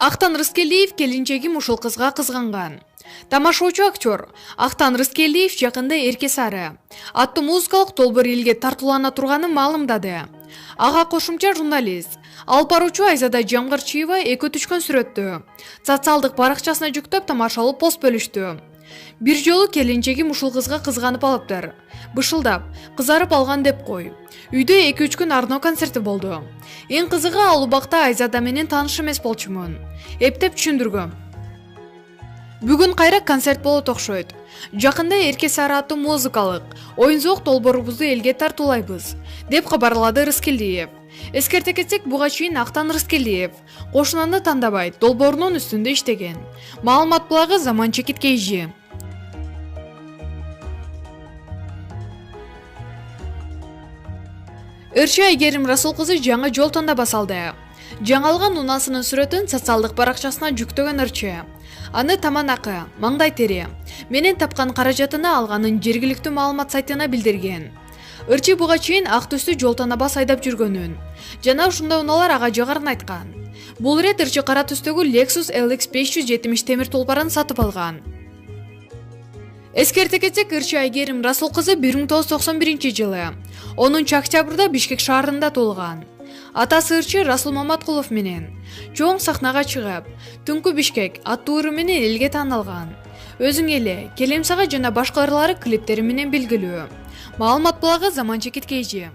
Актан Рыскелдиев келинчегим ушул кызга кызганган. Тамашоочу актер Актан Рыскелдиев жакында Эрке Сары аттуу музыкалык долбоор элге тартуулана турганын маалымдады. Ага кошумча журналист алып баруучу Айзада Жамгырчиева экөө түшкөн сүрөттү социалдык баракчасына жүктөп тамашалуу пост бөлүштү. Бир жолу келинчегим ушул кызга кызганып алыптыр. Бышылдап, кызарып алган деп кой. Үйдө 2-3 күн арноо концерти болду. Эң кызыгы ал убакта Айзада менен тааныш эмес болчумун. Эптеп түшүндүргөм. Бүгүн кайра концерт болот окшойт. Жакында Эрке Сары аттуу музыкалык оюн-зоок долбоорубузду элге тартуулайбыз, деп кабарлады Рыскелдиев. Эскерте кетсек, буга чейин Актан Рыскелдиев кошунаны тандабайт долбоорунун үстүндө иштеген. Маалымат булагы Заман Чекиткейжи. Ырчы Айгерим Расул кызы жаңы жол тандап салды. Жаңалган унасынын сүрөтүн социалдык баракчасына жүктөгөн Ырчы аны таманакы, маңдай тери менен тапкан каражатына алганын жергиликтүү маалымат сайтына билдирген. Ырчы буга чейин ак түстүү жол танабас айдап жүргөнүн жана ушундай унаалар ага жагарын айткан. Бул ирет Ырчы кара түстөгү Lexus LX 570 темир тулпарын сатып алган. Эскерте кетсек, Ырчы Айгерим Расул кызы 1991-жылы 10 октябрда Бишкек шаарында туулган. Атасы Ырчы Расул Маматкулов менен чоң сахнага чыгып, Түнкү Бишкек аттуу ыры менен элге таанылган. Өзүң эле, Келем сага жана башкалары клиптери менен белгилүү. Маалымат булагы Заман Чекиткейжи.